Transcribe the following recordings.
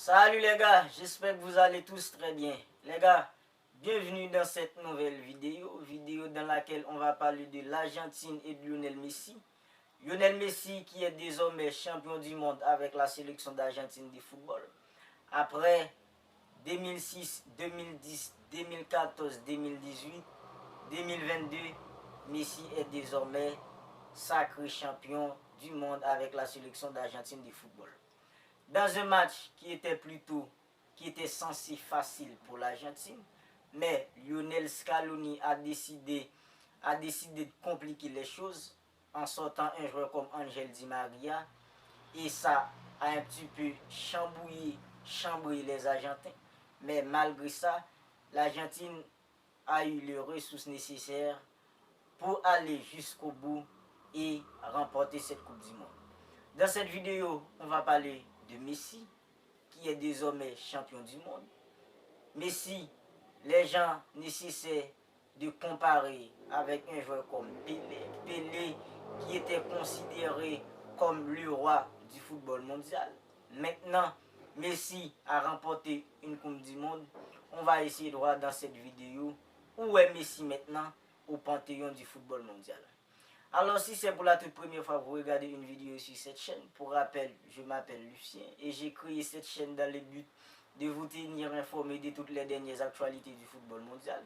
Salut les gars, j'espère que vous allez tous très bien. Les gars, bienvenue dans cette nouvelle vidéo dans laquelle on va parler de l'Argentine et de Lionel Messi. Lionel Messi qui est désormais champion du monde avec la sélection d'Argentine de football. Après 2006, 2010, 2014, 2018, 2022, Messi est désormais sacré champion du monde avec la sélection d'Argentine de football. Dans un match qui était censé facile pour l'Argentine, mais Lionel Scaloni a décidé de compliquer les choses en sortant un joueur comme Angel Di Maria, et ça a un petit peu chamboulé les Argentins. Mais malgré ça, l'Argentine a eu les ressources nécessaires pour aller jusqu'au bout et remporter cette Coupe du Monde. Dans cette vidéo, on va parler de Messi, qui est désormais champion du monde. Messi, les gens nécessaires de comparer avec un joueur comme Pelé. Pelé qui était considéré comme le roi du football mondial. Maintenant, Messi a remporté une Coupe du Monde. On va essayer de voir dans cette vidéo où est Messi maintenant au panthéon du football mondial. Alors si c'est pour la toute première fois que vous regardez une vidéo sur cette chaîne, pour rappel, je m'appelle Lucien et j'ai créé cette chaîne dans le but de vous tenir informé de toutes les dernières actualités du football mondial.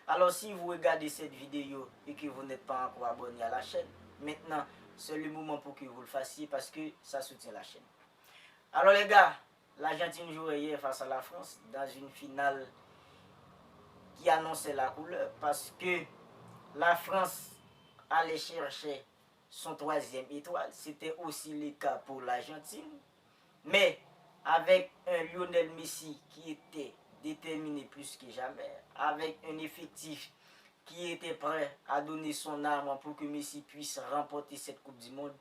Alors si vous regardez cette vidéo et que vous n'êtes pas encore abonné à la chaîne, maintenant c'est le moment pour que vous le fassiez parce que ça soutient la chaîne. Alors les gars, l'Argentine jouait hier face à la France dans une finale qui annonçait la couleur parce que la France allait chercher son troisième étoile. C'était aussi le cas pour l'Argentine. Mais avec un Lionel Messi qui était déterminé plus que jamais, avec un effectif qui était prêt à donner son âme pour que Messi puisse remporter cette Coupe du Monde,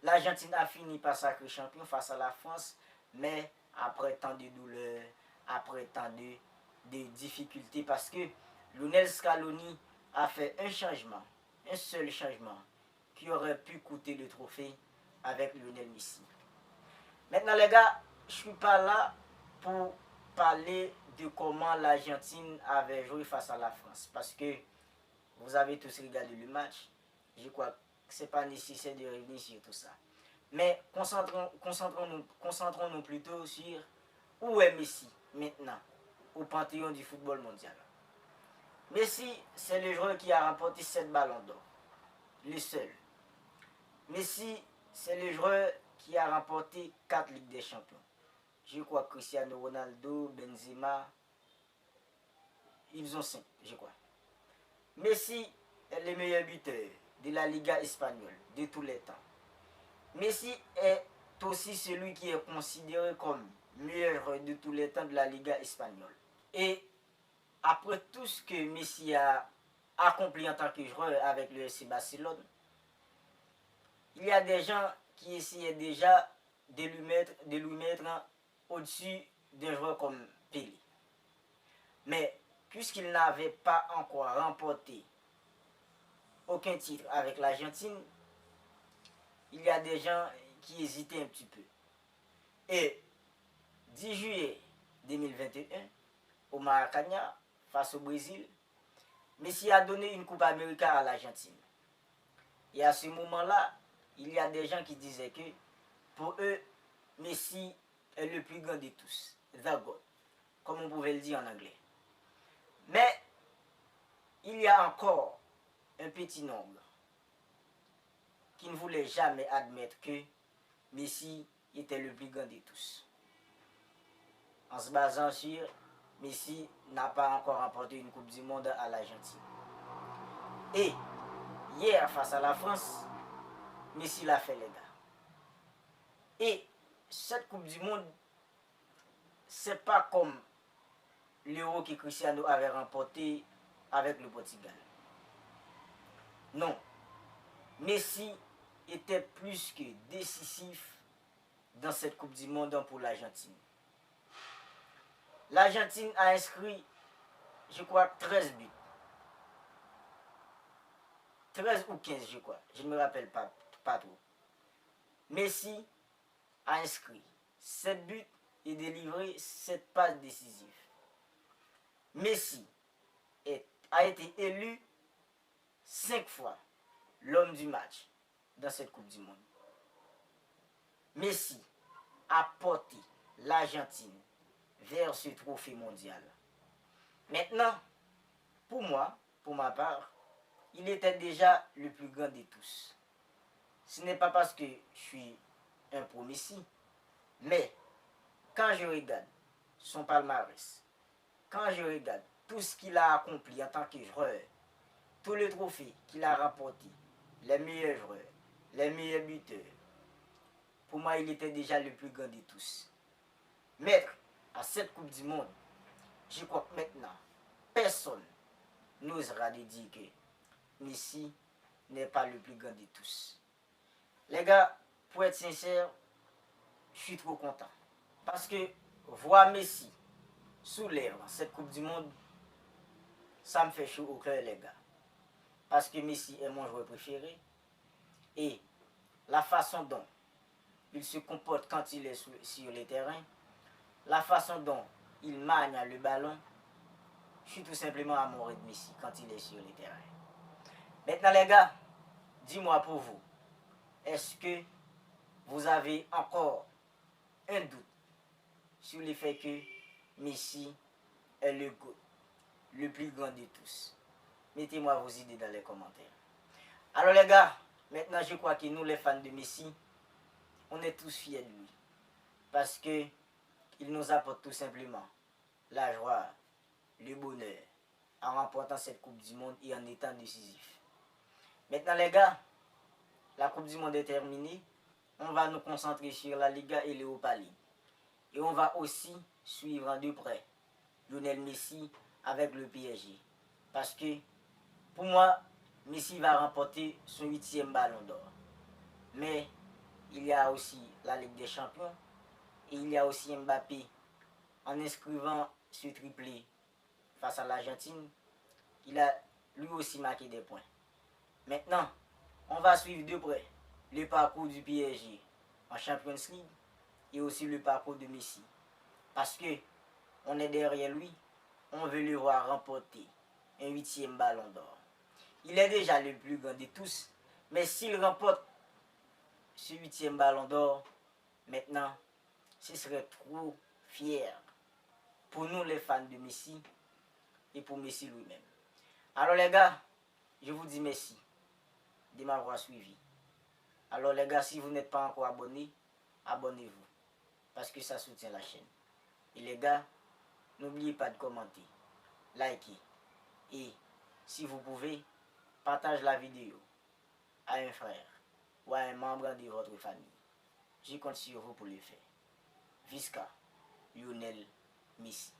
l'Argentine a fini par sacrer champion face à la France, mais après tant de douleurs, après tant de difficultés, parce que Lionel Scaloni a fait un seul changement qui aurait pu coûter le trophée avec Lionel Messi. Maintenant les gars, je ne suis pas là pour parler de comment l'Argentine avait joué face à la France, parce que vous avez tous regardé le match. Je crois que ce n'est pas nécessaire de revenir sur tout ça. Mais concentrons-nous plutôt sur où est Messi maintenant au panthéon du football mondial. Messi, c'est le joueur qui a remporté 7 ballons d'or. Le seul. Messi, c'est le joueur qui a remporté 4 Ligues des Champions. Je crois que Cristiano Ronaldo, Benzema, ils ont 5, je crois. Messi est le meilleur buteur de la Liga espagnole de tous les temps. Messi est aussi celui qui est considéré comme meilleur joueur de tous les temps de la Liga espagnole. Et après tout ce que Messi a accompli en tant que joueur avec le FC Barcelone, il y a des gens qui essayaient déjà de lui mettre au-dessus d'un joueur comme Pelé. Mais puisqu'il n'avait pas encore remporté aucun titre avec l'Argentine, il y a des gens qui hésitaient un petit peu. Et 10 juillet 2021, au Maracanã, face au Brésil, Messi a donné une Coupe América à l'Argentine. Et à ce moment-là, il y a des gens qui disaient que pour eux, Messi est le plus grand de tous, the GOAT, comme on pouvait le dire en anglais. Mais il y a encore un petit nombre qui ne voulait jamais admettre que Messi était le plus grand de tous. En se basant sur Messi n'a pas encore remporté une Coupe du Monde à l'Argentine. Et hier, face à la France, Messi l'a fait, les gars. Et cette Coupe du Monde, c'est pas comme l'Euro que Cristiano avait remporté avec le Portugal. Non. Messi était plus que décisif dans cette Coupe du Monde pour l'Argentine. L'Argentine a inscrit, je crois, 13 buts. 13 ou 15, je crois. Je ne me rappelle pas trop. Messi a inscrit 7 buts et délivrer cette passe décisive. Messi a été élu 5 fois l'homme du match dans cette Coupe du Monde. Messi a porté l'Argentine vers ce trophée mondial. Maintenant, pour moi, pour ma part, il était déjà le plus grand de tous. Ce n'est pas parce que je suis un pro Messi, mais quand je regarde son palmarès, quand je regarde tout ce qu'il a accompli en tant que joueur, tous les trophées qu'il a rapportés, les meilleurs joueurs, les meilleurs buteurs, pour moi, il était déjà le plus grand de tous. Mais à cette Coupe du Monde, je crois que maintenant, personne n'osera dire que Messi n'est pas le plus grand de tous. Les gars, pour être sincère, je suis trop content. Parce que voir Messi soulève cette Coupe du Monde, ça me fait chaud au cœur, les gars. Parce que Messi est mon joueur préféré. Et la façon dont il se comporte quand il est sur le terrain, la façon dont il manie le ballon, je suis tout simplement amoureux de Messi quand il est sur le terrain. Maintenant, les gars, dis-moi pour vous, est-ce que vous avez encore un doute sur le fait que Messi est le GOAT, le plus grand de tous? Mettez-moi vos idées dans les commentaires. Alors les gars, maintenant je crois que nous les fans de Messi, on est tous fiers de lui. Parce que il nous apporte tout simplement la joie, le bonheur, en remportant cette Coupe du Monde et en étant décisif. Maintenant les gars, la Coupe du Monde est terminée. On va nous concentrer sur la Liga et l'Europa League. Et on va aussi suivre de près Lionel Messi avec le PSG. Parce que pour moi, Messi va remporter son 8e ballon d'or. Mais il y a aussi la Ligue des Champions. Et il y a aussi Mbappé. En inscrivant ce triplé face à l'Argentine, il a lui aussi marqué des points. Maintenant, on va suivre de près le parcours du PSG en Champions League et aussi le parcours de Messi. Parce que on est derrière lui, on veut le voir remporter un 8e ballon d'or. Il est déjà le plus grand de tous, mais s'il remporte ce 8e ballon d'or, maintenant, ce serait trop fier pour nous les fans de Messi et pour Messi lui-même. Alors les gars, je vous dis merci de m'avoir suivi. Alors les gars, si vous n'êtes pas encore abonnés, abonnez-vous. Parce que ça soutient la chaîne. Et les gars, n'oubliez pas de commenter, liker. Et si vous pouvez, partagez la vidéo à un frère ou à un membre de votre famille. Je compte sur vous pour le faire. Visca Lionel Messi.